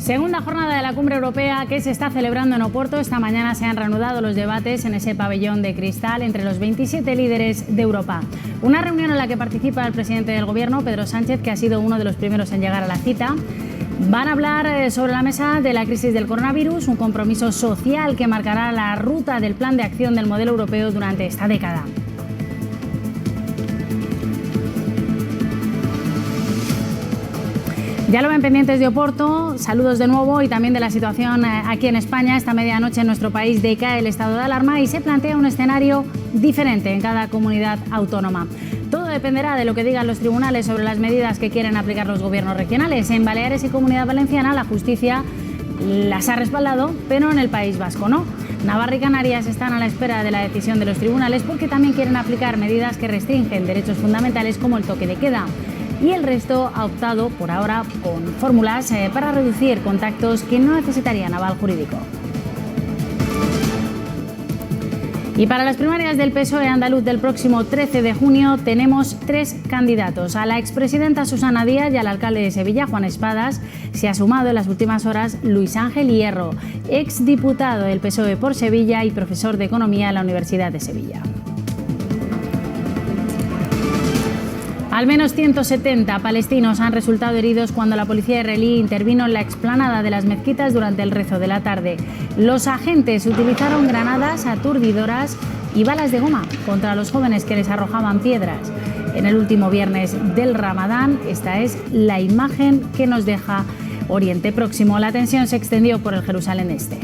Segunda jornada de la Cumbre Europea que se está celebrando en Oporto. Esta mañana se han reanudado los debates en ese pabellón de cristal entre los 27 líderes de Europa. Una reunión en la que participa el presidente del Gobierno, Pedro Sánchez, que ha sido uno de los primeros en llegar a la cita. Van a hablar sobre la mesa de la crisis del coronavirus, un compromiso social que marcará la ruta del plan de acción del modelo europeo durante esta década. Ya lo ven pendientes de Oporto, saludos de nuevo y también de la situación aquí en España. Esta medianoche en nuestro país decae el estado de alarma y se plantea un escenario diferente en cada comunidad autónoma. Todo dependerá de lo que digan los tribunales sobre las medidas que quieren aplicar los gobiernos regionales. En Baleares y Comunidad Valenciana la justicia las ha respaldado, pero en el País Vasco no. Navarra y Canarias están a la espera de la decisión de los tribunales porque también quieren aplicar medidas que restringen derechos fundamentales como el toque de queda. Y el resto ha optado por ahora con fórmulas para reducir contactos que no necesitarían aval jurídico. Y para las primarias del PSOE andaluz del próximo 13 de junio tenemos 3 candidatos. A la expresidenta Susana Díaz y al alcalde de Sevilla, Juan Espadas, se ha sumado en las últimas horas Luis Ángel Hierro, exdiputado del PSOE por Sevilla y profesor de Economía en la Universidad de Sevilla. Al menos 170 palestinos han resultado heridos cuando la policía israelí intervino en la explanada de las mezquitas durante el rezo de la tarde. Los agentes utilizaron granadas aturdidoras y balas de goma contra los jóvenes que les arrojaban piedras. En el último viernes del Ramadán, esta es la imagen que nos deja Oriente Próximo. La tensión se extendió por el Jerusalén Este.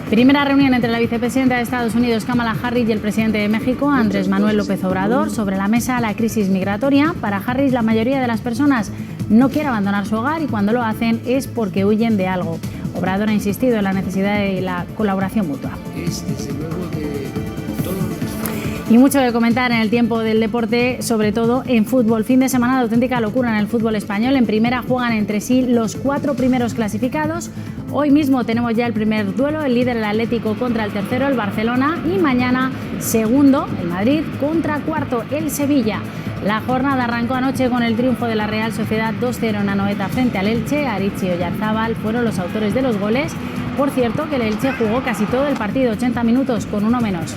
Primera reunión entre la vicepresidenta de Estados Unidos, Kamala Harris, y el presidente de México, Andrés Manuel López Obrador. Sobre la mesa, la crisis migratoria. Para Harris, la mayoría de las personas no quiere abandonar su hogar y cuando lo hacen es porque huyen de algo. Obrador ha insistido en la necesidad de la colaboración mutua. Y mucho que comentar en el tiempo del deporte, sobre todo en fútbol. Fin de semana de auténtica locura en el fútbol español. En primera juegan entre sí los 4 primeros clasificados. Hoy mismo tenemos ya el primer duelo, el líder el Atlético contra el tercero, el Barcelona, y mañana segundo, el Madrid, contra cuarto, el Sevilla. La jornada arrancó anoche con el triunfo de la Real Sociedad 2-0 en Anoeta frente al Elche. Aritzi y Oyarzábal fueron los autores de los goles. Por cierto, que el Elche jugó casi todo el partido, 80 minutos, con uno menos.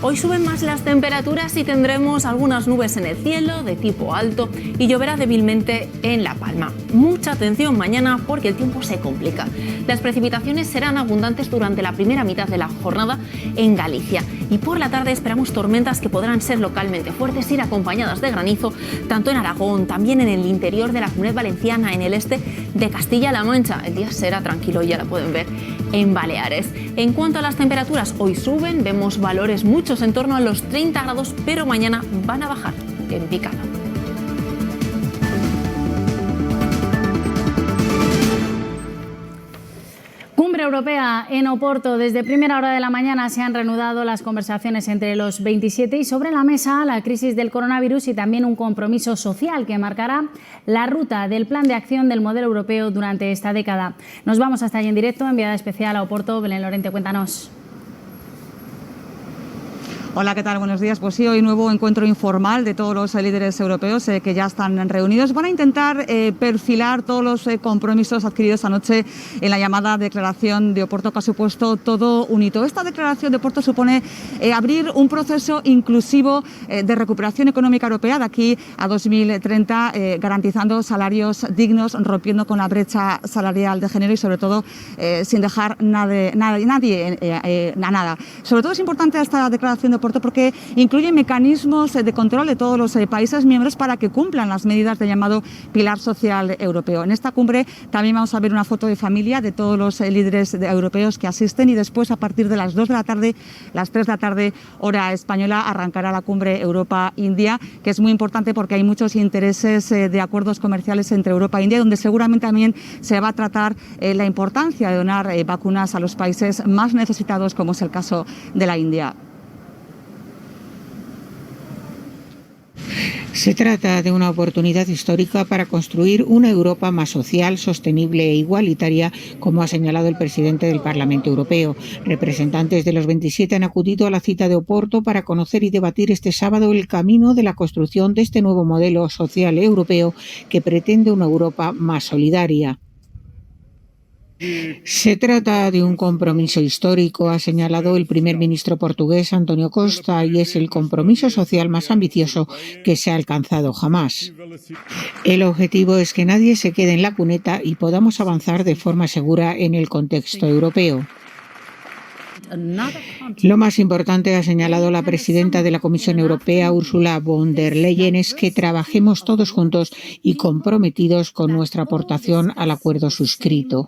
Hoy suben más las temperaturas y tendremos algunas nubes en el cielo de tipo alto y lloverá débilmente en La Palma. Mucha atención mañana porque el tiempo se complica. Las precipitaciones serán abundantes durante la primera mitad de la jornada en Galicia y por la tarde esperamos tormentas que podrán ser localmente fuertes, ir acompañadas de granizo, tanto en Aragón, también en el interior de la Comunidad Valenciana, en el este de Castilla-La Mancha. El día será tranquilo, ya lo pueden ver en Baleares. En cuanto a las temperaturas, hoy suben, vemos valores muchos en torno a los 30 grados, pero mañana van a bajar en picado. Cumbre Europea en Oporto. Desde primera hora de la mañana se han reanudado las conversaciones entre los 27 y sobre la mesa la crisis del coronavirus y también un compromiso social que marcará la ruta del plan de acción del modelo europeo durante esta década. Nos vamos hasta allí en directo, enviada especial a Oporto. Belén Lorente, cuéntanos. Hola, ¿qué tal? Buenos días. Pues sí, hoy nuevo encuentro informal de todos los líderes europeos que ya están reunidos. Van a intentar perfilar todos los compromisos adquiridos anoche en la llamada declaración de Oporto, que ha supuesto todo un hito. Esta declaración de Oporto supone abrir un proceso inclusivo de recuperación económica europea de aquí a 2030, garantizando salarios dignos, rompiendo con la brecha salarial de género y sobre todo sin dejar nadie a nada. Sobre todo es importante esta declaración de Oporto porque incluye mecanismos de control de todos los países miembros para que cumplan las medidas del llamado pilar social europeo. En esta cumbre también vamos a ver una foto de familia de todos los líderes europeos que asisten y después, a partir de las 2 de la tarde, las 3 de la tarde, hora española, arrancará la cumbre Europa-India, que es muy importante porque hay muchos intereses de acuerdos comerciales entre Europa e India, donde seguramente también se va a tratar la importancia de donar vacunas a los países más necesitados, como es el caso de la India. Se trata de una oportunidad histórica para construir una Europa más social, sostenible e igualitaria, como ha señalado el presidente del Parlamento Europeo. Representantes de los 27 han acudido a la cita de Oporto para conocer y debatir este sábado el camino de la construcción de este nuevo modelo social europeo que pretende una Europa más solidaria. Se trata de un compromiso histórico, ha señalado el primer ministro portugués António Costa, y es el compromiso social más ambicioso que se ha alcanzado jamás. El objetivo es que nadie se quede en la cuneta y podamos avanzar de forma segura en el contexto europeo. Lo más importante, ha señalado la presidenta de la Comisión Europea, Ursula von der Leyen, es que trabajemos todos juntos y comprometidos con nuestra aportación al acuerdo suscrito.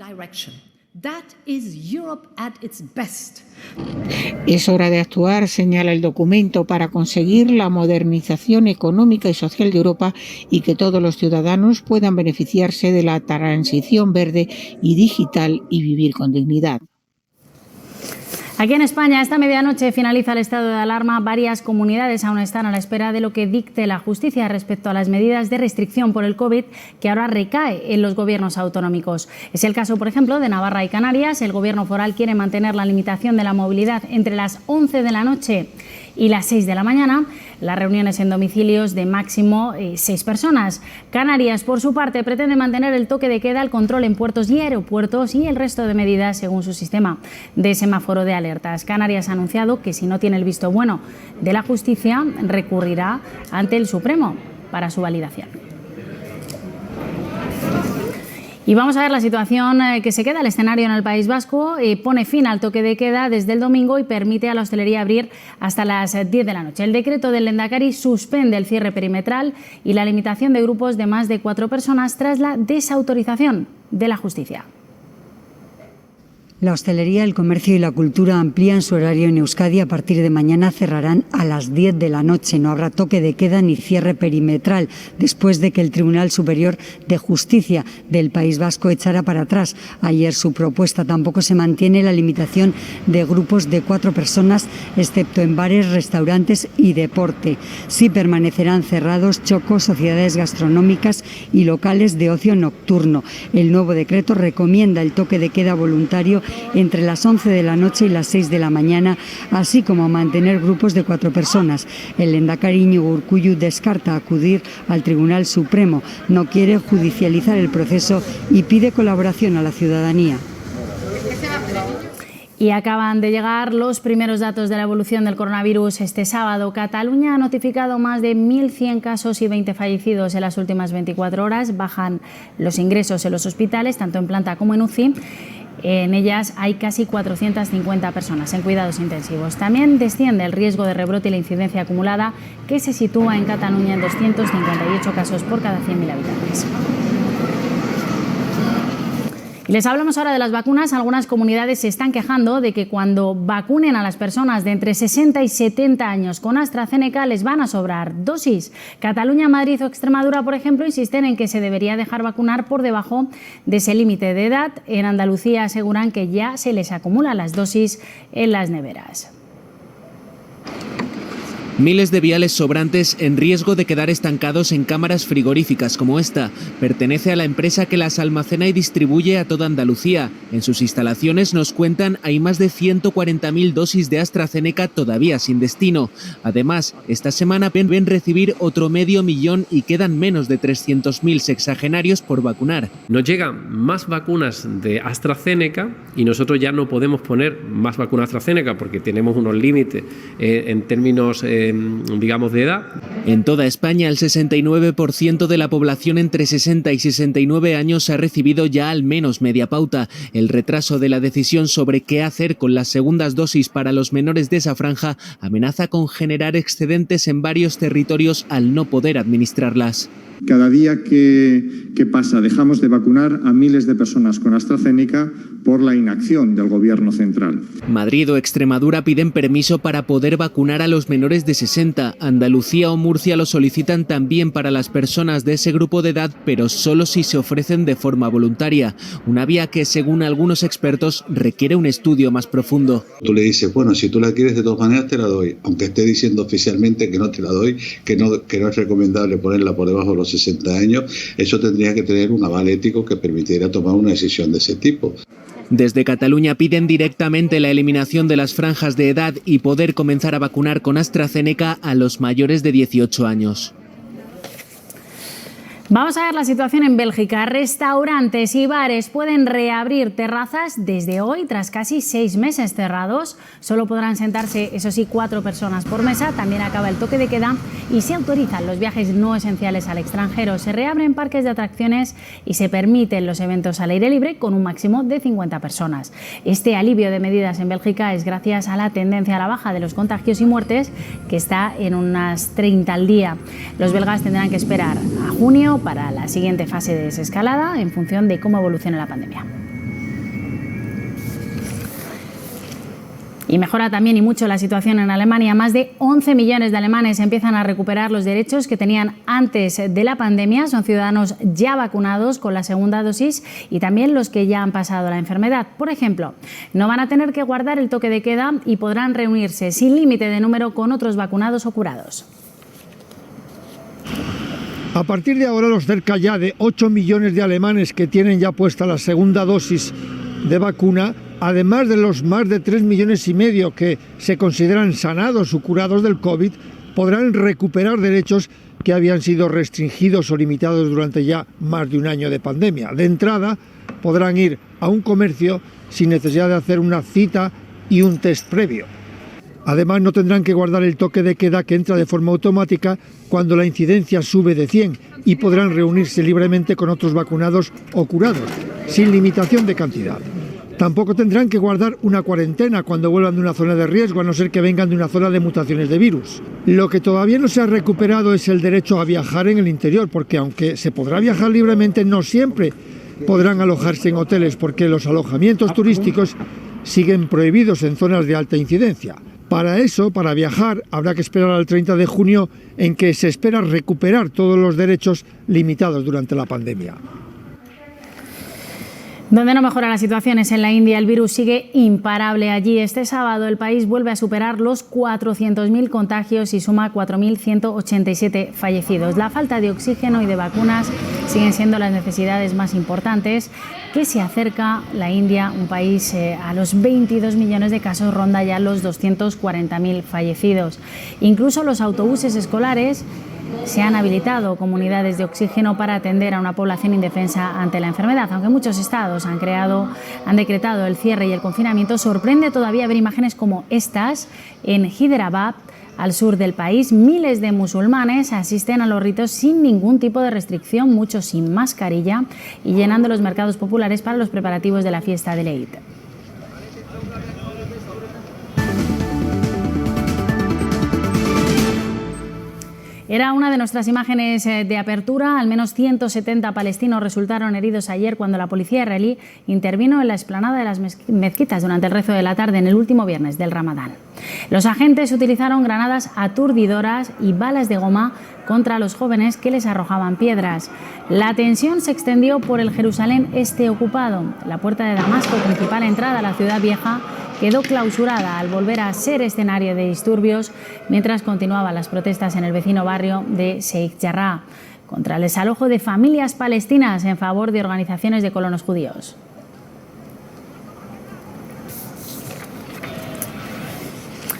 Es hora de actuar, señala el documento, para conseguir la modernización económica y social de Europa y que todos los ciudadanos puedan beneficiarse de la transición verde y digital y vivir con dignidad. Aquí en España, esta medianoche finaliza el estado de alarma. Varias comunidades aún están a la espera de lo que dicte la justicia respecto a las medidas de restricción por el COVID que ahora recae en los gobiernos autonómicos. Es el caso, por ejemplo, de Navarra y Canarias. El gobierno foral quiere mantener la limitación de la movilidad entre las 11 de la noche y las 6 de la mañana, las reuniones en domicilios de máximo 6 personas. Canarias, por su parte, pretende mantener el toque de queda, el control en puertos y aeropuertos y el resto de medidas según su sistema de semáforo de alertas. Canarias ha anunciado que si no tiene el visto bueno de la justicia, recurrirá ante el Supremo para su validación. Y vamos a ver la situación que se queda. El escenario en el País Vasco pone fin al toque de queda desde el domingo y permite a la hostelería abrir hasta las 10 de la noche. El decreto del Lehendakari suspende el cierre perimetral y la limitación de grupos de más de 4 personas tras la desautorización de la justicia. La hostelería, el comercio y la cultura amplían su horario en Euskadi. A partir de mañana cerrarán a las 10 de la noche. No habrá toque de queda ni cierre perimetral, después de que el Tribunal Superior de Justicia del País Vasco echara para atrás ayer su propuesta. Tampoco se mantiene la limitación de grupos de 4 personas, excepto en bares, restaurantes y deporte. Sí permanecerán cerrados chocos, sociedades gastronómicas y locales de ocio nocturno. El nuevo decreto recomienda el toque de queda voluntario entre las 11 de la noche y las 6 de la mañana, así como mantener grupos de 4 personas. El Lehendakari Iñigo Urkullu descarta acudir al Tribunal Supremo, no quiere judicializar el proceso y pide colaboración a la ciudadanía. Y acaban de llegar los primeros datos de la evolución del coronavirus este sábado. Cataluña ha notificado más de 1.100 casos y 20 fallecidos en las últimas 24 horas. Bajan los ingresos en los hospitales, tanto en planta como en UCI. En ellas hay casi 450 personas en cuidados intensivos. También desciende el riesgo de rebrote y la incidencia acumulada, que se sitúa en Cataluña en 258 casos por cada 100.000 habitantes. Y les hablamos ahora de las vacunas. Algunas comunidades se están quejando de que cuando vacunen a las personas de entre 60 y 70 años con AstraZeneca les van a sobrar dosis. Cataluña, Madrid o Extremadura, por ejemplo, insisten en que se debería dejar vacunar por debajo de ese límite de edad. En Andalucía aseguran que ya se les acumulan las dosis en las neveras. Miles de viales sobrantes en riesgo de quedar estancados en cámaras frigoríficas como esta. Pertenece a la empresa que las almacena y distribuye a toda Andalucía. En sus instalaciones, nos cuentan, hay más de 140.000 dosis de AstraZeneca todavía sin destino. Además, esta semana ven recibir otro 500.000 y quedan menos de 300.000 sexagenarios por vacunar. Nos llegan más vacunas de AstraZeneca y nosotros ya no podemos poner más vacunas AstraZeneca porque tenemos unos límites en términos digamos de edad. En toda España, el 69% de la población entre 60 y 69 años ha recibido ya al menos media pauta. El retraso de la decisión sobre qué hacer con las segundas dosis para los menores de esa franja amenaza con generar excedentes en varios territorios al no poder administrarlas. Cada día que pasa dejamos de vacunar a miles de personas con AstraZeneca por la inacción del Gobierno central. Madrid o Extremadura piden permiso para poder vacunar a los menores de 60. Andalucía o Murcia lo solicitan también para las personas de ese grupo de edad, pero solo si se ofrecen de forma voluntaria. Una vía que, según algunos expertos, requiere un estudio más profundo. Tú le dices, bueno, si tú la quieres de todas maneras te la doy, aunque esté diciendo oficialmente que no te la doy, que no es recomendable ponerla por debajo de los 60 años, eso tendría que tener un aval ético que permitiera tomar una decisión de ese tipo. Desde Cataluña piden directamente la eliminación de las franjas de edad y poder comenzar a vacunar con AstraZeneca a los mayores de 18 años. Vamos a ver la situación en Bélgica. Restaurantes y bares pueden reabrir terrazas desde hoy, tras casi 6 meses cerrados. Solo podrán sentarse, eso sí, 4 personas por mesa. También acaba el toque de queda y se autorizan los viajes no esenciales al extranjero. Se reabren parques de atracciones y se permiten los eventos al aire libre con un máximo de 50 personas. Este alivio de medidas en Bélgica es gracias a la tendencia a la baja de los contagios y muertes, que está en unas 30 al día. Los belgas tendrán que esperar a junio para la siguiente fase de desescalada en función de cómo evolucione la pandemia. Y mejora también y mucho la situación en Alemania. Más de 11 millones de alemanes empiezan a recuperar los derechos que tenían antes de la pandemia. Son ciudadanos ya vacunados con la segunda dosis y también los que ya han pasado la enfermedad. Por ejemplo, no van a tener que guardar el toque de queda y podrán reunirse sin límite de número con otros vacunados o curados. A partir de ahora, los cerca ya de 8 millones de alemanes que tienen ya puesta la segunda dosis de vacuna, además de los más de 3,5 millones que se consideran sanados o curados del COVID, podrán recuperar derechos que habían sido restringidos o limitados durante ya más de un año de pandemia. De entrada, podrán ir a un comercio sin necesidad de hacer una cita y un test previo. Además, no tendrán que guardar el toque de queda, que entra de forma automática cuando la incidencia sube de 100, y podrán reunirse libremente con otros vacunados o curados, sin limitación de cantidad. Tampoco tendrán que guardar una cuarentena cuando vuelvan de una zona de riesgo, a no ser que vengan de una zona de mutaciones de virus. Lo que todavía no se ha recuperado es el derecho a viajar en el interior, porque aunque se podrá viajar libremente, no siempre podrán alojarse en hoteles, porque los alojamientos turísticos siguen prohibidos en zonas de alta incidencia. Para eso, para viajar, habrá que esperar al 30 de junio, en que se espera recuperar todos los derechos limitados durante la pandemia. Donde no mejora la situación es en la India. El virus sigue imparable allí. Este sábado el país vuelve a superar los 400.000 contagios y suma 4.187 fallecidos. La falta de oxígeno y de vacunas siguen siendo las necesidades más importantes. Que se acerca la India, un país a los 22 millones de casos, ronda ya los 240.000 fallecidos. Incluso los autobuses escolares se han habilitado como unidades de oxígeno para atender a una población indefensa ante la enfermedad. Aunque muchos estados han decretado el cierre y el confinamiento, sorprende todavía ver imágenes como estas en Hyderabad, al sur del país. Miles de musulmanes asisten a los ritos sin ningún tipo de restricción, muchos sin mascarilla, y llenando los mercados populares para los preparativos de la fiesta del Eid. Era una de nuestras imágenes de apertura. Al menos 170 palestinos resultaron heridos ayer cuando la policía israelí intervino en la explanada de las mezquitas durante el rezo de la tarde en el último viernes del Ramadán. Los agentes utilizaron granadas aturdidoras y balas de goma contra los jóvenes que les arrojaban piedras. La tensión se extendió por el Jerusalén este ocupado. La puerta de Damasco, principal entrada a la ciudad vieja, quedó clausurada al volver a ser escenario de disturbios mientras continuaban las protestas en el vecino barrio de Sheikh Jarrah contra el desalojo de familias palestinas en favor de organizaciones de colonos judíos.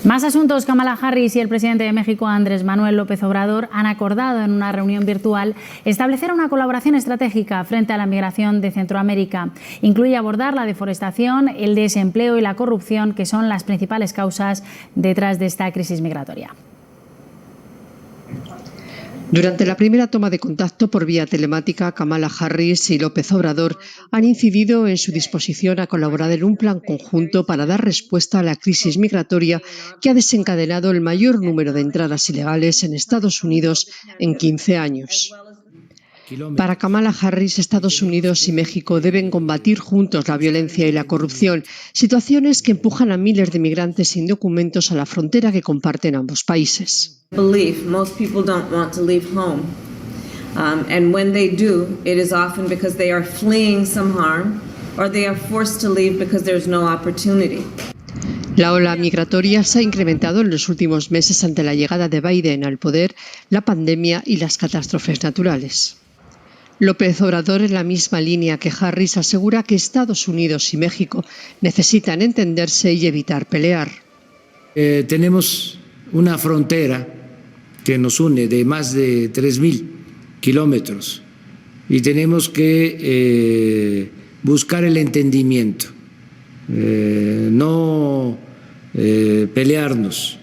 Más asuntos. Kamala Harris y el presidente de México, Andrés Manuel López Obrador, han acordado en una reunión virtual establecer una colaboración estratégica frente a la migración de Centroamérica. Incluye abordar la deforestación, el desempleo y la corrupción, que son las principales causas detrás de esta crisis migratoria. Durante la primera toma de contacto por vía telemática, Kamala Harris y López Obrador han incidido en su disposición a colaborar en un plan conjunto para dar respuesta a la crisis migratoria que ha desencadenado el mayor número de entradas ilegales en Estados Unidos en 15 años. Para Kamala Harris, Estados Unidos y México deben combatir juntos la violencia y la corrupción, situaciones que empujan a miles de migrantes sin documentos a la frontera que comparten ambos países. Most people don't want to leave home. And when they do, it is often because they are fleeing some harm or they are forced to leave because there's no opportunity. La ola migratoria se ha incrementado en los últimos meses ante la llegada de Biden al poder, la pandemia y las catástrofes naturales. López Obrador, en la misma línea que Harris, asegura que Estados Unidos y México necesitan entenderse y evitar pelear. Tenemos una frontera que nos une de más de 3.000 kilómetros y tenemos que buscar el entendimiento, no pelearnos.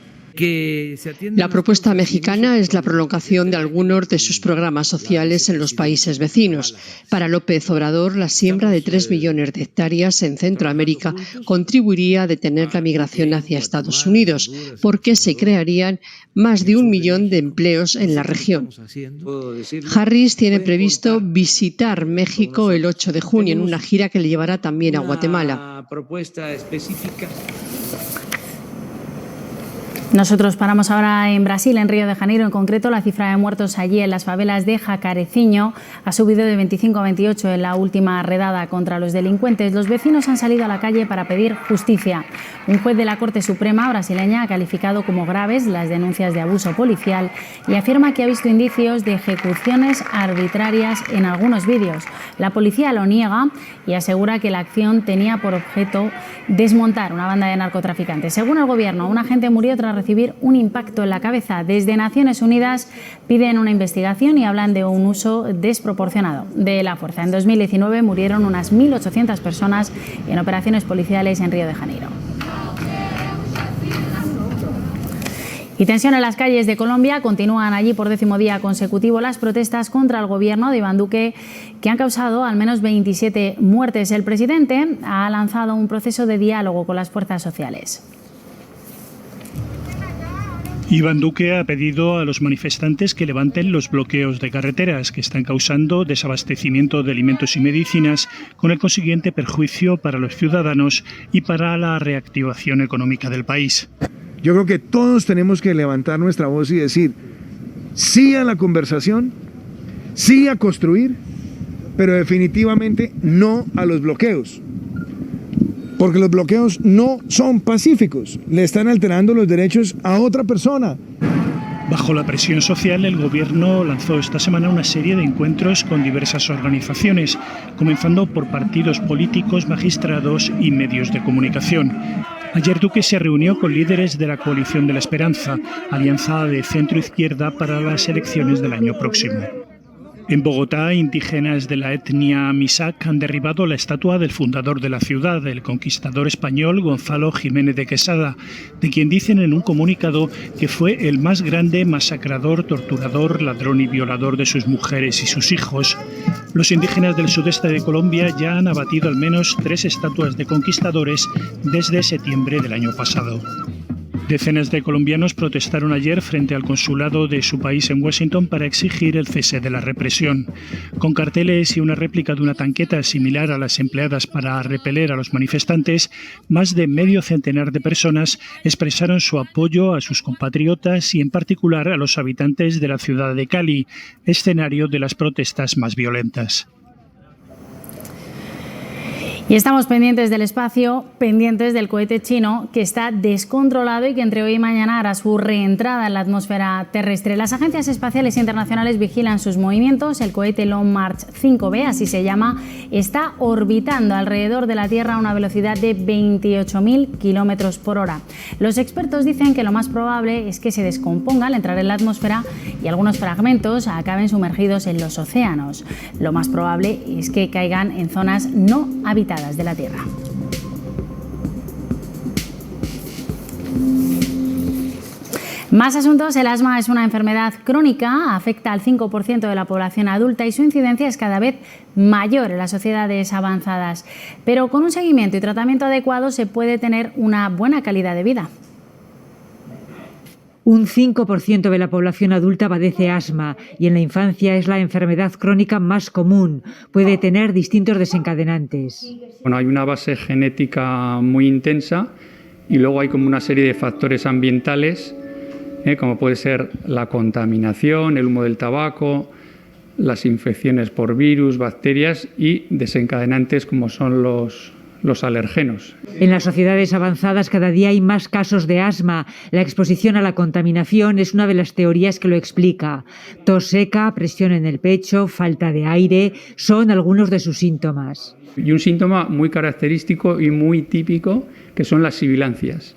La propuesta mexicana es la prolongación de algunos de sus programas sociales en los países vecinos. Para López Obrador, la siembra de 3 millones de hectáreas en Centroamérica contribuiría a detener la migración hacia Estados Unidos, porque se crearían más de 1 millón de empleos en la región. Harris tiene previsto visitar México el 8 de junio en una gira que le llevará también a Guatemala. Nosotros paramos ahora en Brasil, en Río de Janeiro. En concreto, la cifra de muertos allí en las favelas de Jacareciño ha subido de 25 a 28 en la última redada contra los delincuentes. Los vecinos han salido a la calle para pedir justicia. Un juez de la Corte Suprema brasileña ha calificado como graves las denuncias de abuso policial y afirma que ha visto indicios de ejecuciones arbitrarias en algunos vídeos. La policía lo niega y asegura que la acción tenía por objeto desmontar una banda de narcotraficantes. Según el gobierno, un agente murió tras recibir un impacto en la cabeza. Desde Naciones Unidas piden una investigación y hablan de un uso desproporcionado de la fuerza. En 2019 murieron unas 1.800 personas en operaciones policiales en Río de Janeiro. Y tensión en las calles de Colombia. Continúan allí por 10º día consecutivo las protestas contra el gobierno de Iván Duque, que han causado al menos 27 muertes. El presidente ha lanzado un proceso de diálogo con las fuerzas sociales. Iván Duque ha pedido a los manifestantes que levanten los bloqueos de carreteras que están causando desabastecimiento de alimentos y medicinas, con el consiguiente perjuicio para los ciudadanos y para la reactivación económica del país. Yo creo que todos tenemos que levantar nuestra voz y decir sí a la conversación, sí a construir, pero definitivamente no a los bloqueos. Porque los bloqueos no son pacíficos, le están alterando los derechos a otra persona. Bajo la presión social, el Gobierno lanzó esta semana una serie de encuentros con diversas organizaciones, comenzando por partidos políticos, magistrados y medios de comunicación. Ayer Duque se reunió con líderes de la Coalición de la Esperanza, alianza de centro-izquierda para las elecciones del año próximo. En Bogotá, indígenas de la etnia Misak han derribado la estatua del fundador de la ciudad, el conquistador español Gonzalo Jiménez de Quesada, de quien dicen en un comunicado que fue el más grande masacrador, torturador, ladrón y violador de sus mujeres y sus hijos. Los indígenas del sudeste de Colombia ya han abatido al menos 3 estatuas de conquistadores desde septiembre del año pasado. Decenas de colombianos protestaron ayer frente al consulado de su país en Washington para exigir el cese de la represión. Con carteles y una réplica de una tanqueta similar a las empleadas para repeler a los manifestantes, más de medio centenar de personas expresaron su apoyo a sus compatriotas y en particular a los habitantes de la ciudad de Cali, escenario de las protestas más violentas. Y estamos pendientes del espacio, pendientes del cohete chino que está descontrolado y que entre hoy y mañana hará su reentrada en la atmósfera terrestre. Las agencias espaciales internacionales vigilan sus movimientos. El cohete Long March 5B, así se llama, está orbitando alrededor de la Tierra a una velocidad de 28.000 kilómetros por hora. Los expertos dicen que lo más probable es que se descomponga al entrar en la atmósfera y algunos fragmentos acaben sumergidos en los océanos. Lo más probable es que caigan en zonas no habitadas de la Tierra. Más asuntos. El asma es una enfermedad crónica, afecta al 5% de la población adulta y su incidencia es cada vez mayor en las sociedades avanzadas. Pero con un seguimiento y tratamiento adecuado se puede tener una buena calidad de vida. Un 5% de la población adulta padece asma y en la infancia es la enfermedad crónica más común. Puede tener distintos desencadenantes. Bueno, hay una base genética muy intensa y luego hay como una serie de factores ambientales, como puede ser la contaminación, el humo del tabaco, las infecciones por virus, bacterias y desencadenantes como son los alergenos. En las sociedades avanzadas cada día hay más casos de asma. La exposición a la contaminación es una de las teorías que lo explica. Tos seca, presión en el pecho, falta de aire son algunos de sus síntomas. Y un síntoma muy característico y muy típico que son las sibilancias,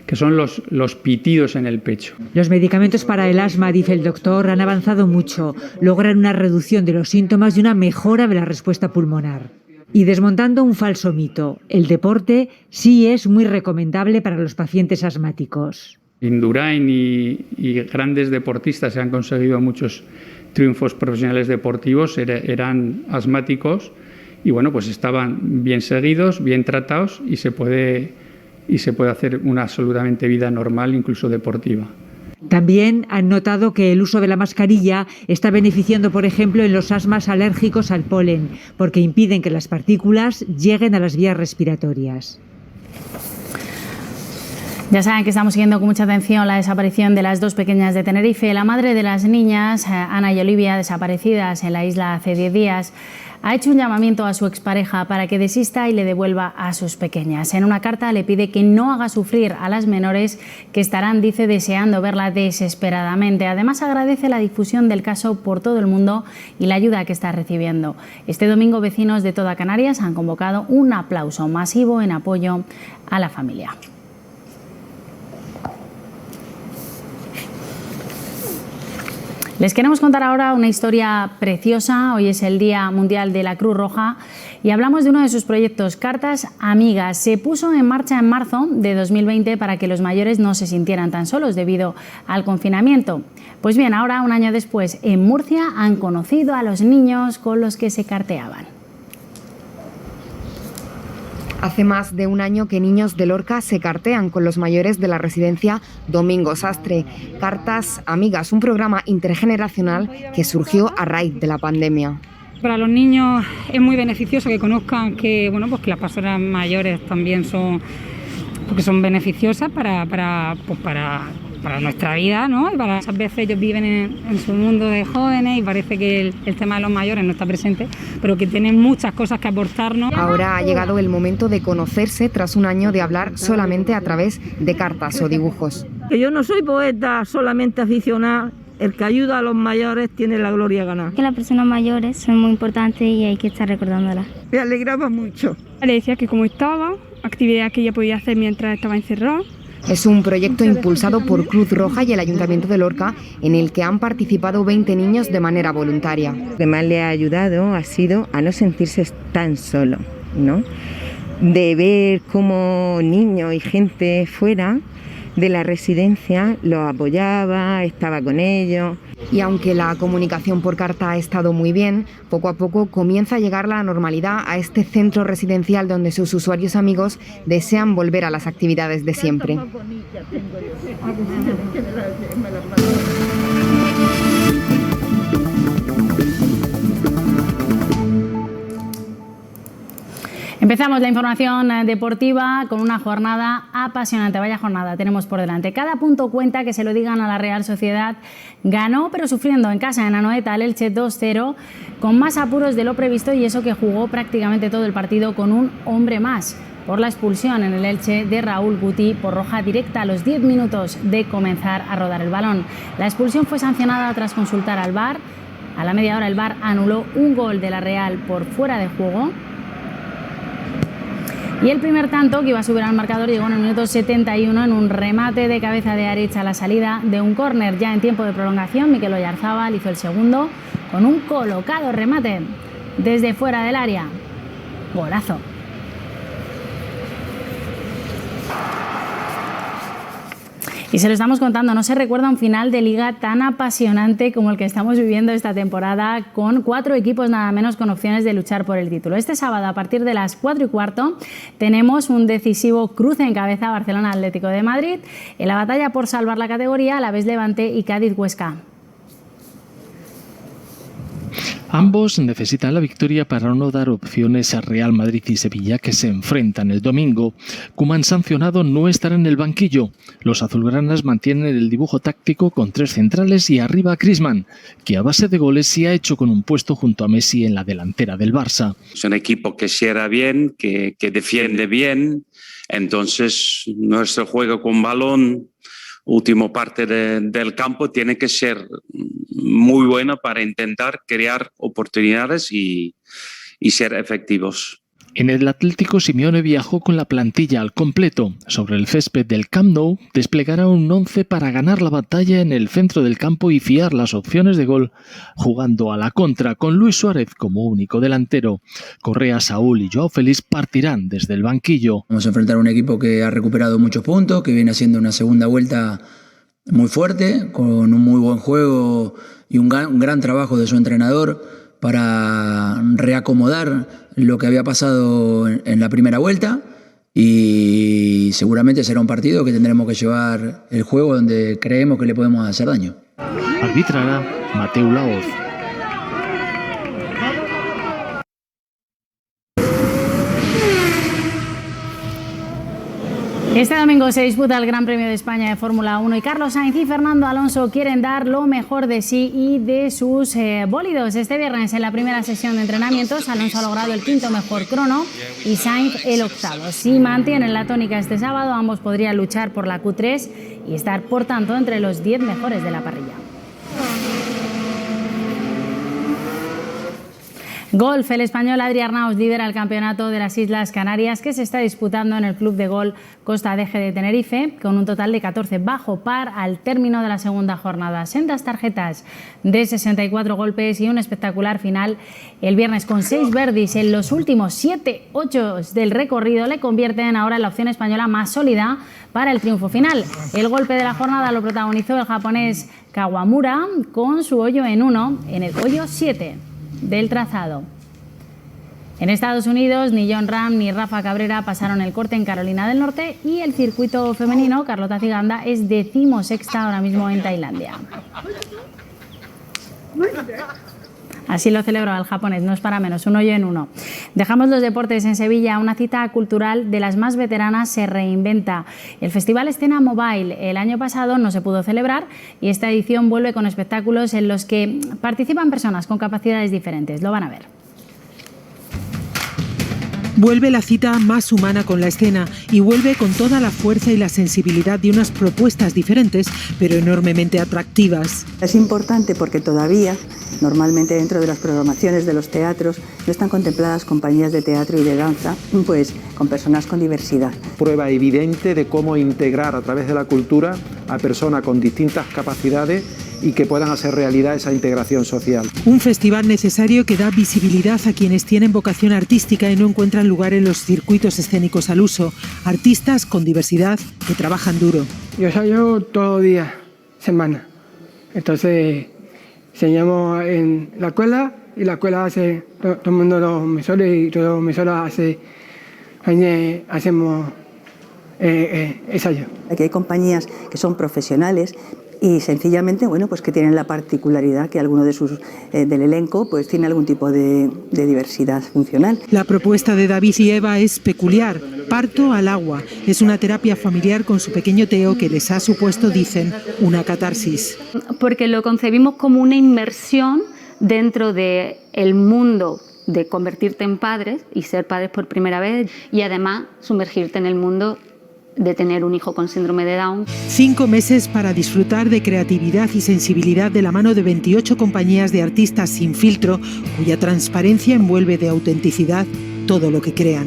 que son los pitidos en el pecho. Los medicamentos para el asma, dice el doctor, han avanzado mucho. Logran una reducción de los síntomas y una mejora de la respuesta pulmonar. Y desmontando un falso mito, el deporte sí es muy recomendable para los pacientes asmáticos. Indurain y grandes deportistas que han conseguido muchos triunfos profesionales deportivos eran asmáticos y bueno, pues estaban bien seguidos, bien tratados y se puede hacer una absolutamente vida normal, incluso deportiva. También han notado que el uso de la mascarilla está beneficiando, por ejemplo, en los asmas alérgicos al polen, porque impiden que las partículas lleguen a las vías respiratorias. Ya saben que estamos siguiendo con mucha atención la desaparición de las dos pequeñas de Tenerife. La madre de las niñas, Ana y Olivia, desaparecidas en la isla hace 10 días, ha hecho un llamamiento a su expareja para que desista y le devuelva a sus pequeñas. En una carta le pide que no haga sufrir a las menores, que estarán, dice, deseando verla desesperadamente. Además, agradece la difusión del caso por todo el mundo y la ayuda que está recibiendo. Este domingo, vecinos de toda Canarias han convocado un aplauso masivo en apoyo a la familia. Les queremos contar ahora una historia preciosa. Hoy es el Día Mundial de la Cruz Roja y hablamos de uno de sus proyectos, Cartas Amigas. Se puso en marcha en marzo de 2020 para que los mayores no se sintieran tan solos debido al confinamiento. Pues bien, ahora, un año después, en Murcia han conocido a los niños con los que se carteaban. Hace más de un año que niños de Lorca se cartean con los mayores de la residencia Domingo Sastre. Cartas Amigas, un programa intergeneracional que surgió a raíz de la pandemia. Para los niños es muy beneficioso que conozcan que, bueno, pues que las personas mayores también son beneficiosas para nuestra vida, ¿no? Y para muchas veces ellos viven en su mundo de jóvenes y parece que el tema de los mayores no está presente, pero que tienen muchas cosas que aportarnos. Ahora ha llegado el momento de conocerse tras un año de hablar solamente a través de cartas o dibujos. Que yo no soy poeta, solamente aficionada. El que ayuda a los mayores tiene la gloria ganada. Que las personas mayores son muy importantes y hay que estar recordándolas. Me alegraba mucho. Le decía que como estaba, actividades que ella podía hacer mientras estaba encerrada. Es un proyecto impulsado por Cruz Roja y el Ayuntamiento de Lorca, en el que han participado 20 niños de manera voluntaria. Lo que más le ha ayudado ha sido a no sentirse tan solo, ¿no? De ver cómo niños y gente fuera de la residencia los apoyaba, estaba con ellos. Y aunque la comunicación por carta ha estado muy bien, poco a poco comienza a llegar la normalidad a este centro residencial donde sus usuarios amigos desean volver a las actividades de siempre. Empezamos la información deportiva con una jornada apasionante. Vaya jornada tenemos por delante. Cada punto cuenta, que se lo digan a la Real Sociedad. Ganó, pero sufriendo en casa en Anoeta al Elche 2-0, con más apuros de lo previsto, y eso que jugó prácticamente todo el partido con un hombre más, por la expulsión en el Elche de Raúl Guti por roja directa a los 10 minutos de comenzar a rodar el balón. La expulsión fue sancionada tras consultar al VAR. A la media hora el VAR anuló un gol de la Real por fuera de juego. Y el primer tanto, que iba a subir al marcador, llegó en el minuto 71 en un remate de cabeza de Aritz a la salida de un córner. Ya en tiempo de prolongación, Mikel Oyarzábal hizo el segundo con un colocado remate desde fuera del área. Golazo. Y se lo estamos contando, no se recuerda un final de liga tan apasionante como el que estamos viviendo esta temporada, con 4 equipos nada menos con opciones de luchar por el título. Este sábado, a partir de las 4:15, tenemos un decisivo cruce en cabeza Barcelona-Atlético de Madrid, en la batalla por salvar la categoría, Alavés-Levante y Cádiz-Huesca. Ambos necesitan la victoria para no dar opciones a Real Madrid y Sevilla, que se enfrentan el domingo. Koeman, sancionado, no estará en el banquillo. Los azulgranas mantienen el dibujo táctico con 3 centrales y arriba Griezmann, que a base de goles se ha hecho con un puesto junto a Messi en la delantera del Barça. Es un equipo que cierra bien, que defiende bien, entonces nuestro juego con balón, última parte del campo, tiene que ser muy buena para intentar crear oportunidades y ser efectivos. En el Atlético, Simeone viajó con la plantilla al completo. Sobre el césped del Camp Nou desplegará un 11 para ganar la batalla en el centro del campo y fiar las opciones de gol, jugando a la contra con Luis Suárez como único delantero. Correa, Saúl y Joao Félix partirán desde el banquillo. Vamos a enfrentar a un equipo que ha recuperado muchos puntos, que viene haciendo una segunda vuelta muy fuerte, con un muy buen juego y un gran trabajo de su entrenador para reacomodar lo que había pasado en la primera vuelta, y seguramente será un partido que tendremos que llevar el juego donde creemos que le podemos hacer daño. Arbitrará Mateu Laoz. Este domingo se disputa el Gran Premio de España de Fórmula 1 y Carlos Sainz y Fernando Alonso quieren dar lo mejor de sí y de sus bólidos. Este viernes, en la primera sesión de entrenamientos, Alonso ha logrado el 5º mejor crono y Sainz el 8º. Si mantienen la tónica este sábado, ambos podrían luchar por la Q3 y estar, por tanto, entre los 10 mejores de la parrilla. Golf, el español Adri Arnaus lidera el campeonato de las Islas Canarias, que se está disputando en el Club de Golf Costa Deje de Tenerife, con un total de 14 bajo par al término de la segunda jornada. Sendas tarjetas de 64 golpes y un espectacular final el viernes con 6 birdies en los últimos 7 hoyos del recorrido le convierten ahora en la opción española más sólida para el triunfo final. El golpe de la jornada lo protagonizó el japonés Kawamura con su hoyo en 1 en el hoyo 7 del trazado. En Estados Unidos, ni Jon Rahm ni Rafa Cabrera pasaron el corte en Carolina del Norte y el circuito femenino, Carlota Ciganda, es 16ª ahora mismo en Tailandia. Así lo celebró el japonés, no es para menos, un hoyo en 1. Dejamos los deportes en Sevilla. Una cita cultural de las más veteranas se reinventa. El Festival Escena Mobile el año pasado no se pudo celebrar y esta edición vuelve con espectáculos en los que participan personas con capacidades diferentes. Lo van a ver. Vuelve la cita más humana con la escena y vuelve con toda la fuerza y la sensibilidad de unas propuestas diferentes, pero enormemente atractivas. Es importante porque todavía, normalmente dentro de las programaciones de los teatros, no están contempladas compañías de teatro y de danza, pues con personas con diversidad. Prueba evidente de cómo integrar a través de la cultura a personas con distintas capacidades y que puedan hacer realidad esa integración social. Un festival necesario que da visibilidad a quienes tienen vocación artística y no encuentran lugar en los circuitos escénicos al uso. Artistas con diversidad que trabajan duro. Yo ensayo todos los días, semana. Entonces, enseñamos en la escuela y la escuela hace, todo el mundo los emisores y todos los emisoras hacemos ensayo. Aquí hay compañías que son profesionales y sencillamente, bueno, pues que tienen la particularidad que alguno de sus del elenco pues tiene algún tipo de diversidad funcional. La propuesta de David y Eva es peculiar. Parto al agua. Es una terapia familiar con su pequeño Teo que les ha supuesto, dicen, una catarsis. Porque lo concebimos como una inmersión dentro del mundo de convertirte en padres y ser padres por primera vez y además sumergirte en el mundo de tener un hijo con síndrome de Down. 5 meses para disfrutar de creatividad y sensibilidad de la mano de 28 compañías de artistas sin filtro, cuya transparencia envuelve de autenticidad todo lo que crean.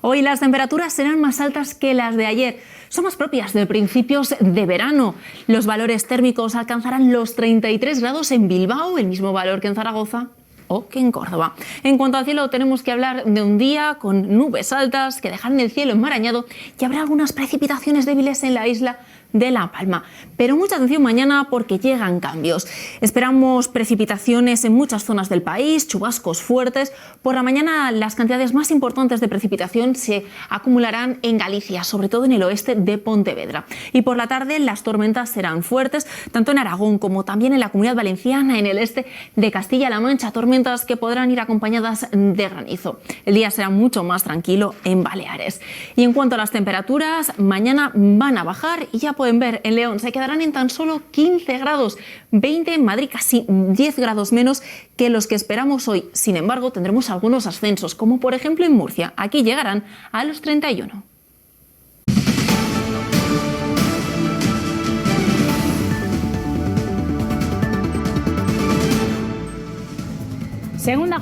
Hoy las temperaturas serán más altas que las de ayer. Son más propias de principios de verano. Los valores térmicos alcanzarán los 33 grados en Bilbao, el mismo valor que en Zaragoza o que en Córdoba. En cuanto al cielo, tenemos que hablar de un día con nubes altas que dejarán el cielo enmarañado y habrá algunas precipitaciones débiles en la isla de La Palma. Pero mucha atención mañana porque llegan cambios. Esperamos precipitaciones en muchas zonas del país, chubascos fuertes. Por la mañana las cantidades más importantes de precipitación se acumularán en Galicia, sobre todo en el oeste de Pontevedra. Y por la tarde las tormentas serán fuertes, tanto en Aragón como también en la Comunidad Valenciana, en el este de Castilla-La Mancha, tormentas que podrán ir acompañadas de granizo. El día será mucho más tranquilo en Baleares. Y en cuanto a las temperaturas, mañana van a bajar y ya pueden ver, en León se quedarán en tan solo 15 grados, 20 en Madrid, casi 10 grados menos que los que esperamos hoy. Sin embargo, tendremos algunos ascensos, como por ejemplo en Murcia. Aquí llegarán a los 31. Segunda